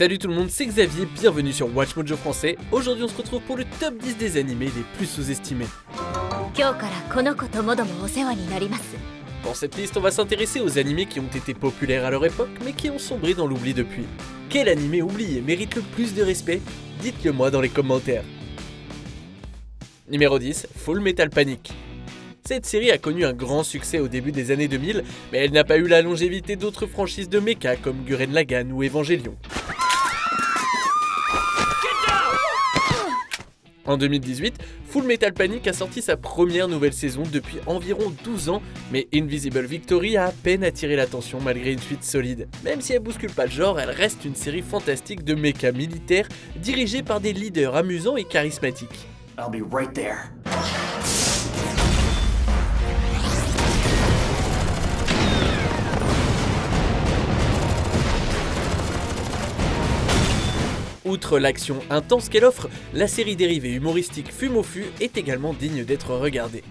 Salut tout le monde, c'est Xavier, bienvenue sur Watch Mojo français. Aujourd'hui on se retrouve pour le top 10 des animés les plus sous-estimés. Dans cette liste, on va s'intéresser aux animés qui ont été populaires à leur époque mais qui ont sombré dans l'oubli depuis. Quel animé oublié mérite le plus de respect? Dites-le moi dans les commentaires. Numéro 10, Full Metal Panic. Cette série a connu un grand succès au début des années 2000, mais elle n'a pas eu la longévité d'autres franchises de mecha comme Gurren Lagann ou Evangelion. En 2018, Full Metal Panic a sorti sa première nouvelle saison depuis environ 12 ans, mais Invisible Victory a à peine attiré l'attention malgré une suite solide. Même si elle bouscule pas le genre, elle reste une série fantastique de mecha militaires dirigée par des leaders amusants et charismatiques. I'll be right there. Outre l'action intense qu'elle offre, la série dérivée humoristique Fume au Fût est également digne d'être regardée.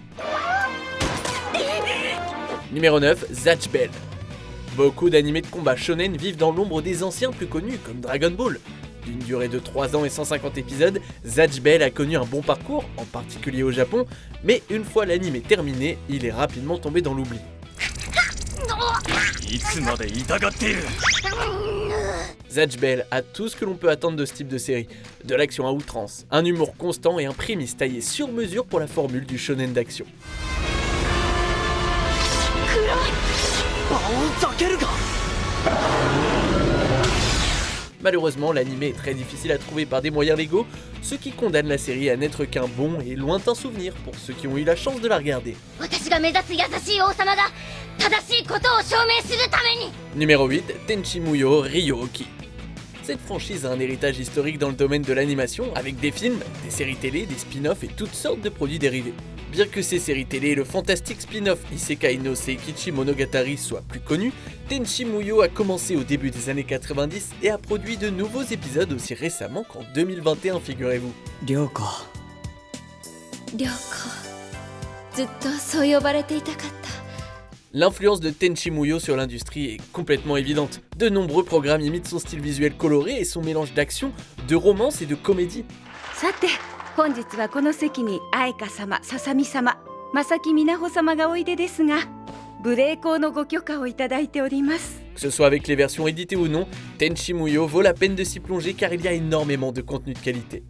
Numéro 9, Zatch Bell. Beaucoup d'animés de combat shonen vivent dans l'ombre des anciens plus connus comme Dragon Ball. D'une durée de 3 ans et 150 épisodes, Zatch Bell a connu un bon parcours, en particulier au Japon, mais une fois l'anime terminé, il est rapidement tombé dans l'oubli. Zatch Bell a tout ce que l'on peut attendre de ce type de série. De l'action à outrance, un humour constant et un prémisse taillé sur mesure pour la formule du shonen d'action. Malheureusement, l'anime est très difficile à trouver par des moyens légaux, ce qui condamne la série à n'être qu'un bon et lointain souvenir pour ceux qui ont eu la chance de la regarder. Numéro 8, Tenchi Muyo Ryo-Oki. Cette franchise a un héritage historique dans le domaine de l'animation, avec des films, des séries télé, des spin-offs et toutes sortes de produits dérivés. Bien que ces séries télé et le fantastique spin-off Isekai no Seikichi Monogatari soient plus connus, Tenchi Muyo a commencé au début des années 90 et a produit de nouveaux épisodes aussi récemment qu'en 2021, figurez-vous. Ryoko. L'influence de Tenchi Muyo sur l'industrie est complètement évidente. De nombreux programmes imitent son style visuel coloré et son mélange d'action, de romance et de comédie. Que ce soit avec les versions éditées ou non, Tenchi Muyo vaut la peine de s'y plonger car il y a énormément de contenu de qualité.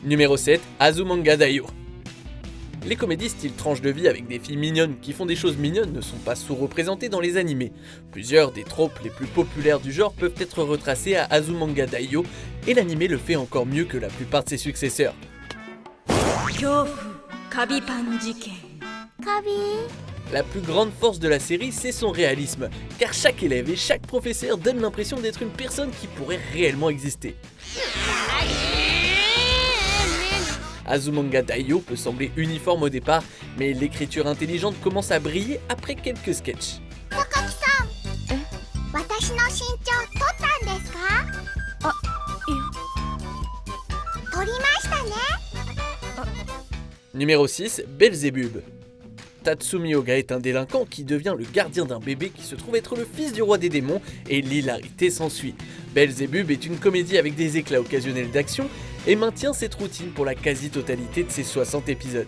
Numéro 7, Azumanga Daioh. Les comédies style tranche de vie avec des filles mignonnes qui font des choses mignonnes ne sont pas sous-représentées dans les animés. Plusieurs des tropes les plus populaires du genre peuvent être retracés à Azumanga Daioh et l'animé le fait encore mieux que la plupart de ses successeurs. La plus grande force de la série, c'est son réalisme, car chaque élève et chaque professeur donne l'impression d'être une personne qui pourrait réellement exister. Azumanga Daioh peut sembler uniforme au départ, mais l'écriture intelligente commence à briller après quelques sketchs. Numéro 6, Belzébub. Tatsumi Oga est un délinquant qui devient le gardien d'un bébé qui se trouve être le fils du roi des démons et l'hilarité s'ensuit. Belzébub est une comédie avec des éclats occasionnels d'action et maintient cette routine pour la quasi-totalité de ses 60 épisodes.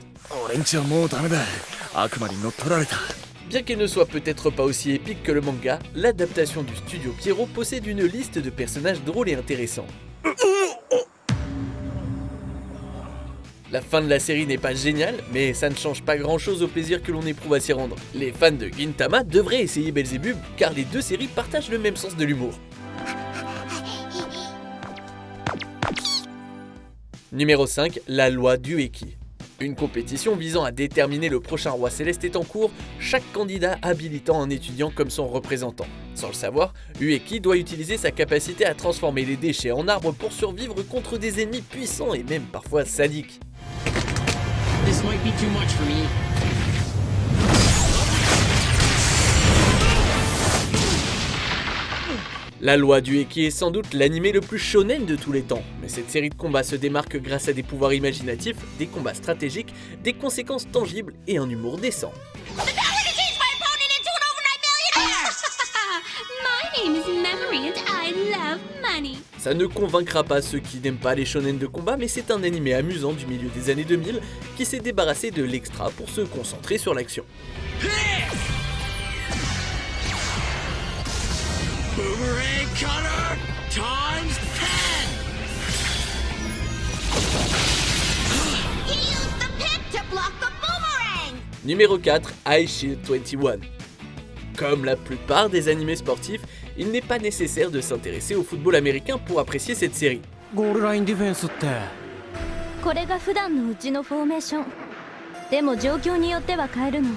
Bien qu'elle ne soit peut-être pas aussi épique que le manga, l'adaptation du studio Pierrot possède une liste de personnages drôles et intéressants. La fin de la série n'est pas géniale, mais ça ne change pas grand chose au plaisir que l'on éprouve à s'y rendre. Les fans de Gintama devraient essayer Belzébub, car les deux séries partagent le même sens de l'humour. Numéro 5, la loi du Eki. Une compétition visant à déterminer le prochain roi céleste est en cours, chaque candidat habilitant un étudiant comme son représentant. Sans le savoir, Ueki doit utiliser sa capacité à transformer les déchets en arbres pour survivre contre des ennemis puissants et même parfois sadiques. This might be too much for me. La loi du Eki est sans doute l'animé le plus shonen de tous les temps, mais cette série de combats se démarque grâce à des pouvoirs imaginatifs, des combats stratégiques, des conséquences tangibles et un humour décent. My name is Memory and I love money. Ça ne convaincra pas ceux qui n'aiment pas les shonen de combat, mais c'est un animé amusant du milieu des années 2000 qui s'est débarrassé de l'extra pour se concentrer sur l'action. Boomerang cutter times 10! He used the pit to block the boomerang. Numéro 4, Ice Shield 21. Comme la plupart des animés sportifs, il n'est pas nécessaire de s'intéresser au football américain pour apprécier cette série. ゴールラインディフェンスって。これが普段のうちのフォーメーション。でも状況によっては変えるの。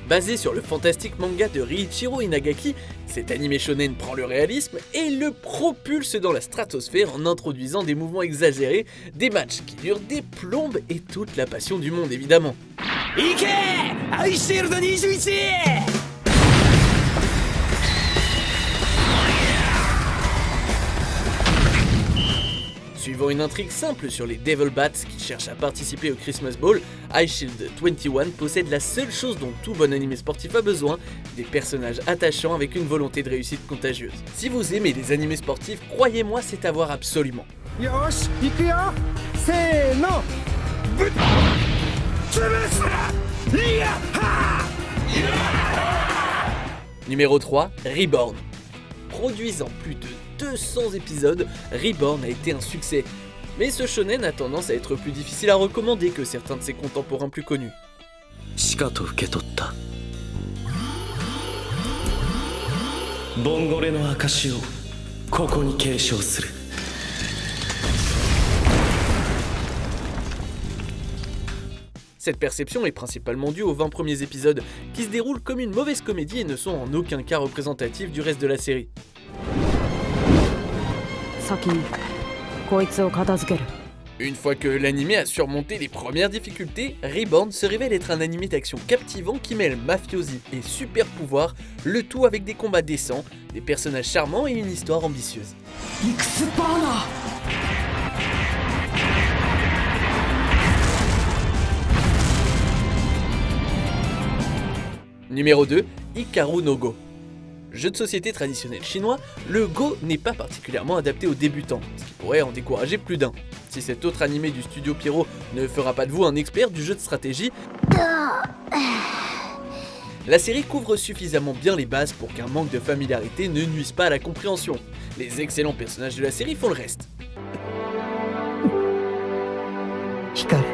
Basé sur le fantastique manga de Riichiro Inagaki, cet animé shonen prend le réalisme et le propulse dans la stratosphère en introduisant des mouvements exagérés, des matchs qui durent des plombes et toute la passion du monde évidemment. いけアイシールド21！ Suivant une intrigue simple sur les Devil Bats qui cherchent à participer au Christmas Ball, Ice Shield 21 possède la seule chose dont tout bon animé sportif a besoin, des personnages attachants avec une volonté de réussite contagieuse. Si vous aimez les animés sportifs, croyez-moi, c'est à voir absolument. よし行くよせーのぶっ潰すいやは Numéro 3, Reborn. Produisant plus de 200 épisodes, Reborn a été un succès. Mais ce shonen a tendance à être plus difficile à recommander que certains de ses contemporains plus connus. しかと受け取ったボンゴレの証をここに継承する Cette perception est principalement due aux 20 premiers épisodes, qui se déroulent comme une mauvaise comédie et ne sont en aucun cas représentatifs du reste de la série. 先にこいつを片付ける。 Une fois que l'anime a surmonté les premières difficultés, Reborn se révèle être un anime d'action captivant qui mêle mafiosi et super pouvoir, le tout avec des combats décents, des personnages charmants et une histoire ambitieuse. イクスバーナー Numéro 2, Hikaru no Go. Jeu de société traditionnel chinois, le Go n'est pas particulièrement adapté aux débutants, ce qui pourrait en décourager plus d'un. Si cet autre animé du studio Pierrot ne fera pas de vous un expert du jeu de stratégie, la série couvre suffisamment bien les bases pour qu'un manque de familiarité ne nuise pas à la compréhension. Les excellents personnages de la série font le reste. 光る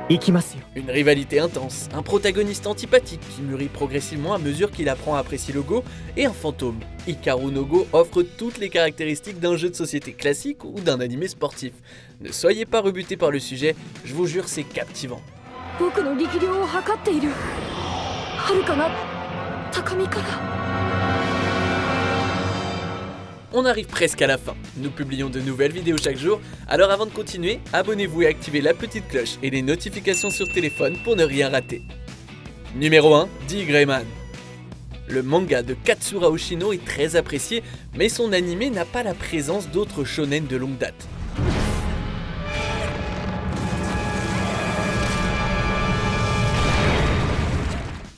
行きますよ Une rivalité intense, un protagoniste antipathique qui mûrit progressivement à mesure qu'il apprend à apprécier le Go, et un fantôme. Hikaru no Go offre toutes les caractéristiques d'un jeu de société classique ou d'un animé sportif. Ne soyez pas rebutés par le sujet, je vous jure c'est captivant. 僕の力量を測っている。遥かな高みから。 On arrive presque à la fin, nous publions de nouvelles vidéos chaque jour, alors avant de continuer, abonnez-vous et activez la petite cloche et les notifications sur téléphone pour ne rien rater. Numéro 1, D. Greyman. Le manga de Katsura Oshino est très apprécié, mais son animé n'a pas la présence d'autres shonen de longue date.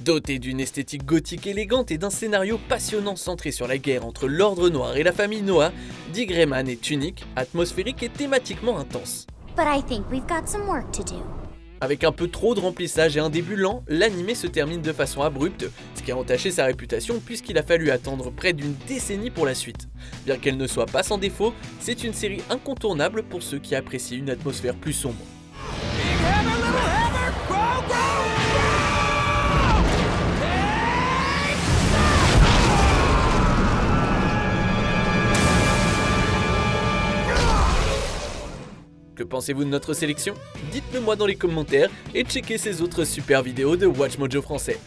Doté d'une esthétique gothique élégante et d'un scénario passionnant centré sur la guerre entre l'Ordre Noir et la famille Noah, D. Greyman est unique, atmosphérique et thématiquement intense. But I think we've got some work to do. Avec un peu trop de remplissage et un début lent, l'anime se termine de façon abrupte, ce qui a entaché sa réputation puisqu'il a fallu attendre près d'une décennie pour la suite. Bien qu'elle ne soit pas sans défaut, c'est une série incontournable pour ceux qui apprécient une atmosphère plus sombre. Que pensez-vous de notre sélection? Dites-le moi dans les commentaires et checkez ces autres super vidéos de WatchMojo français.